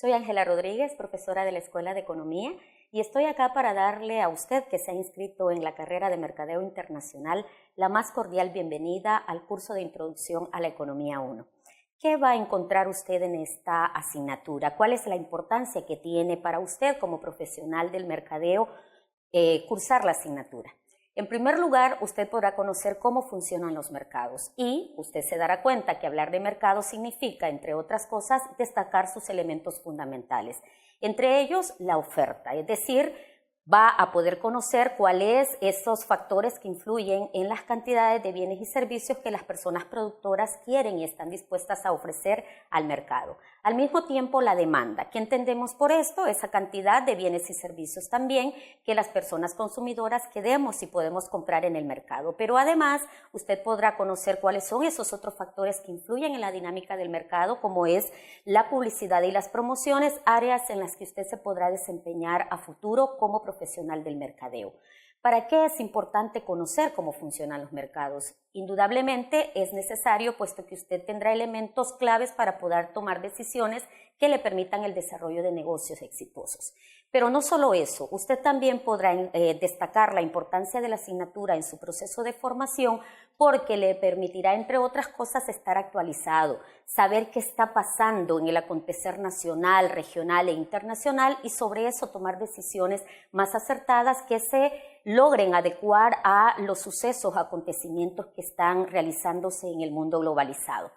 Soy Ángela Rodríguez, profesora de la Escuela de Economía, y estoy acá para darle a usted que se ha inscrito en la carrera de Mercadeo Internacional la más cordial bienvenida al curso de Introducción a la Economía 1. ¿Qué va a encontrar usted en esta asignatura? ¿Cuál es la importancia que tiene para usted como profesional del mercadeo cursar la asignatura? En primer lugar, usted podrá conocer cómo funcionan los mercados y usted se dará cuenta que hablar de mercado significa, entre otras cosas, destacar sus elementos fundamentales. Entre ellos, la oferta, es decir, va a poder conocer cuáles esos factores que influyen en las cantidades de bienes y servicios que las personas productoras quieren y están dispuestas a ofrecer al mercado. Al mismo tiempo, la demanda. ¿Qué entendemos por esto? Esa cantidad de bienes y servicios también que las personas consumidoras queremos y podemos comprar en el mercado. Pero además, usted podrá conocer cuáles son esos otros factores que influyen en la dinámica del mercado, como es la publicidad y las promociones, áreas en las que usted se podrá desempeñar a futuro como profesional del mercadeo. ¿Para qué es importante conocer cómo funcionan los mercados? Indudablemente es necesario, puesto que usted tendrá elementos claves para poder tomar decisiones que le permitan el desarrollo de negocios exitosos. Pero no solo eso, usted también podrá destacar la importancia de la asignatura en su proceso de formación porque le permitirá, entre otras cosas, estar actualizado, saber qué está pasando en el acontecer nacional, regional e internacional y sobre eso tomar decisiones más acertadas que se logren adecuar a los sucesos, acontecimientos que están realizándose en el mundo globalizado.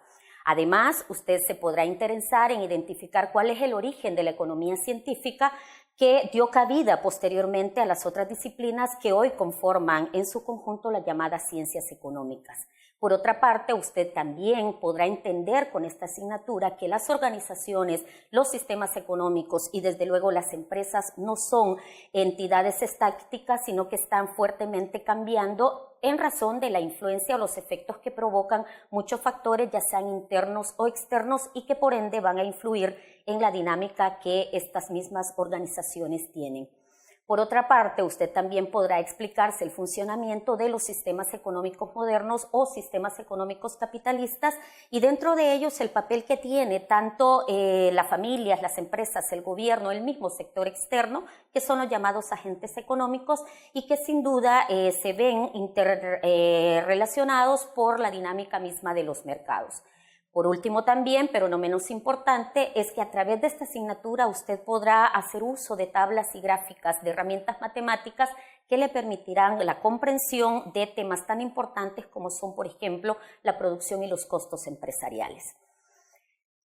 Además, usted se podrá interesar en identificar cuál es el origen de la economía científica que dio cabida posteriormente a las otras disciplinas que hoy conforman en su conjunto las llamadas ciencias económicas. Por otra parte, usted también podrá entender con esta asignatura que las organizaciones, los sistemas económicos y desde luego las empresas no son entidades estáticas, sino que están fuertemente cambiando en razón de la influencia o los efectos que provocan muchos factores, ya sean internos o externos, y que por ende van a influir en la dinámica que estas mismas organizaciones tienen. Por otra parte, usted también podrá explicarse el funcionamiento de los sistemas económicos modernos o sistemas económicos capitalistas y dentro de ellos el papel que tiene tanto las familias, las empresas, el gobierno, el mismo sector externo, que son los llamados agentes económicos y que sin duda se ven interrelacionados por la dinámica misma de los mercados. Por último también, pero no menos importante, es que a través de esta asignatura usted podrá hacer uso de tablas y gráficas, de herramientas matemáticas que le permitirán la comprensión de temas tan importantes como son, por ejemplo, la producción y los costos empresariales.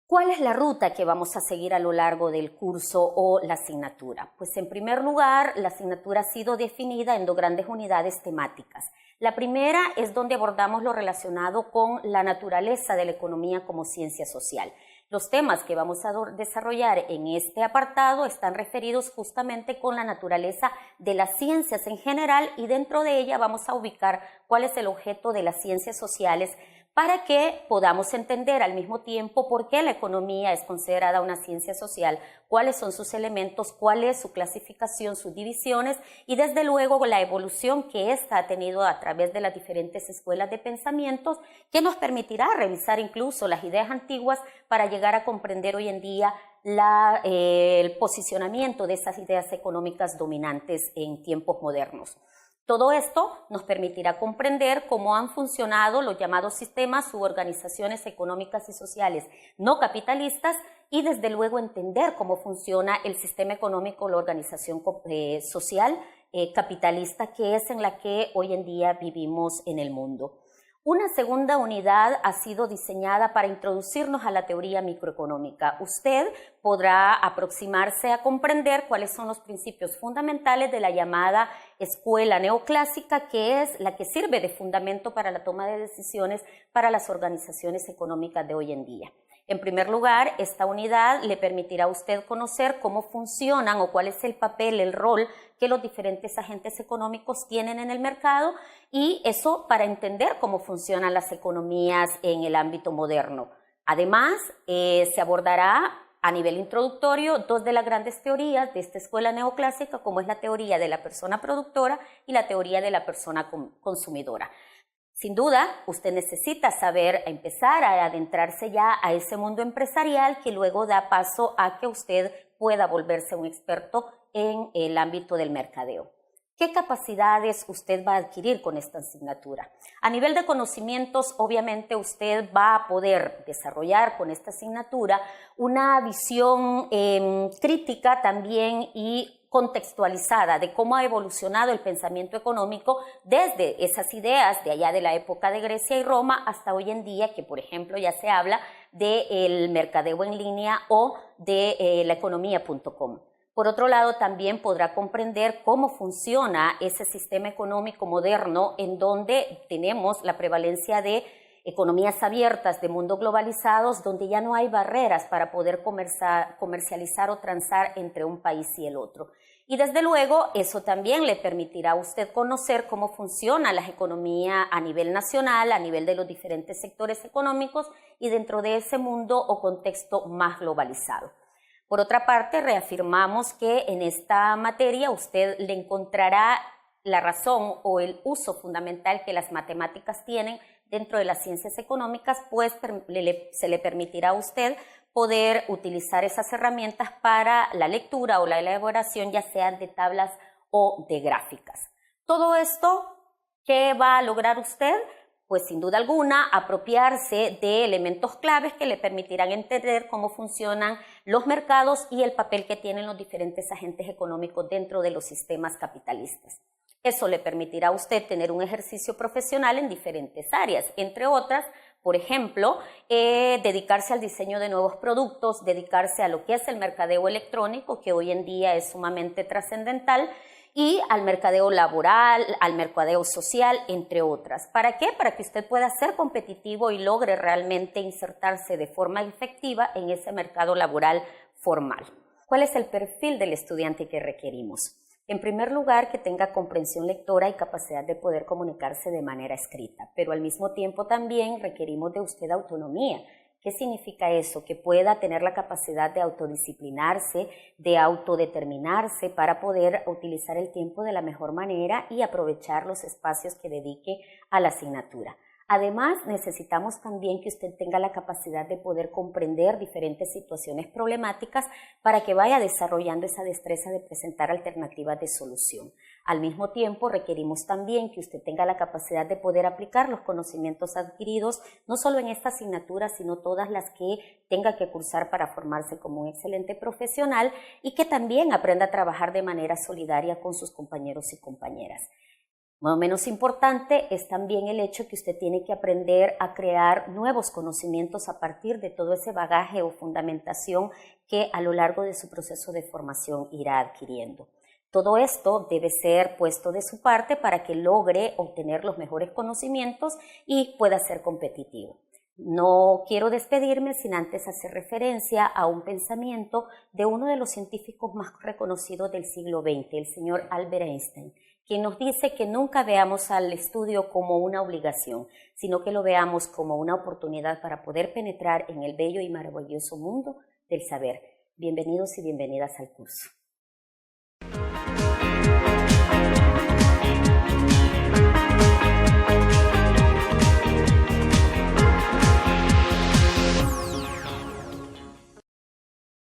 ¿Cuál es la ruta que vamos a seguir a lo largo del curso o la asignatura? Pues en primer lugar, la asignatura ha sido definida en dos grandes unidades temáticas. La primera es donde abordamos lo relacionado con la naturaleza de la economía como ciencia social. Los temas que vamos a desarrollar en este apartado están referidos justamente con la naturaleza de las ciencias en general y dentro de ella vamos a ubicar cuál es el objeto de las ciencias sociales para que podamos entender al mismo tiempo por qué la economía es considerada una ciencia social, cuáles son sus elementos, cuál es su clasificación, sus divisiones y desde luego la evolución que ésta ha tenido a través de las diferentes escuelas de pensamientos que nos permitirá revisar incluso las ideas antiguas para llegar a comprender hoy en día el posicionamiento de esas ideas económicas dominantes en tiempos modernos. Todo esto nos permitirá comprender cómo han funcionado los llamados sistemas u organizaciones económicas y sociales no capitalistas y desde luego entender cómo funciona el sistema económico, la organización social capitalista que es en la que hoy en día vivimos en el mundo. Una segunda unidad ha sido diseñada para introducirnos a la teoría microeconómica. Usted podrá aproximarse a comprender cuáles son los principios fundamentales de la llamada escuela neoclásica, que es la que sirve de fundamento para la toma de decisiones para las organizaciones económicas de hoy en día. En primer lugar, esta unidad le permitirá a usted conocer cómo funcionan o cuál es el papel, el rol que los diferentes agentes económicos tienen en el mercado y eso para entender cómo funcionan las economías en el ámbito moderno. Además, se abordará a nivel introductorio dos de las grandes teorías de esta escuela neoclásica, como es la teoría de la persona productora y la teoría de la persona consumidora. Sin duda, usted necesita saber empezar a adentrarse ya a ese mundo empresarial que luego da paso a que usted pueda volverse un experto en el ámbito del mercadeo. ¿Qué capacidades usted va a adquirir con esta asignatura? A nivel de conocimientos, obviamente usted va a poder desarrollar con esta asignatura una visión crítica también y contextualizada de cómo ha evolucionado el pensamiento económico desde esas ideas de allá de la época de Grecia y Roma hasta hoy en día, que por ejemplo ya se habla del mercadeo en línea o de la economía.com. Por otro lado, también podrá comprender cómo funciona ese sistema económico moderno en donde tenemos la prevalencia de economías abiertas, de mundos globalizados, donde ya no hay barreras para poder comercializar o transar entre un país y el otro. Y desde luego, eso también le permitirá a usted conocer cómo funciona la economía a nivel nacional, a nivel de los diferentes sectores económicos y dentro de ese mundo o contexto más globalizado. Por otra parte, reafirmamos que en esta materia usted le encontrará la razón o el uso fundamental que las matemáticas tienen dentro de las ciencias económicas, pues se le permitirá a usted poder utilizar esas herramientas para la lectura o la elaboración, ya sean de tablas o de gráficas. Todo esto, ¿qué va a lograr usted? Pues sin duda alguna apropiarse de elementos claves que le permitirán entender cómo funcionan los mercados y el papel que tienen los diferentes agentes económicos dentro de los sistemas capitalistas. Eso le permitirá a usted tener un ejercicio profesional en diferentes áreas, entre otras, por ejemplo, dedicarse al diseño de nuevos productos, dedicarse a lo que es el mercadeo electrónico, que hoy en día es sumamente trascendental, y al mercadeo laboral, al mercadeo social, entre otras. ¿Para qué? Para que usted pueda ser competitivo y logre realmente insertarse de forma efectiva en ese mercado laboral formal. ¿Cuál es el perfil del estudiante que requerimos? En primer lugar, que tenga comprensión lectora y capacidad de poder comunicarse de manera escrita, pero al mismo tiempo también requerimos de usted autonomía. ¿Qué significa eso? Que pueda tener la capacidad de autodisciplinarse, de autodeterminarse para poder utilizar el tiempo de la mejor manera y aprovechar los espacios que dedique a la asignatura. Además, necesitamos también que usted tenga la capacidad de poder comprender diferentes situaciones problemáticas para que vaya desarrollando esa destreza de presentar alternativas de solución. Al mismo tiempo, requerimos también que usted tenga la capacidad de poder aplicar los conocimientos adquiridos, no solo en esta asignatura, sino todas las que tenga que cursar para formarse como un excelente profesional y que también aprenda a trabajar de manera solidaria con sus compañeros y compañeras. No menos importante es también el hecho que usted tiene que aprender a crear nuevos conocimientos a partir de todo ese bagaje o fundamentación que a lo largo de su proceso de formación irá adquiriendo. Todo esto debe ser puesto de su parte para que logre obtener los mejores conocimientos y pueda ser competitivo. No quiero despedirme sin antes hacer referencia a un pensamiento de uno de los científicos más reconocidos del siglo XX, el señor Albert Einstein, quien nos dice que nunca veamos al estudio como una obligación, sino que lo veamos como una oportunidad para poder penetrar en el bello y maravilloso mundo del saber. Bienvenidos y bienvenidas al curso.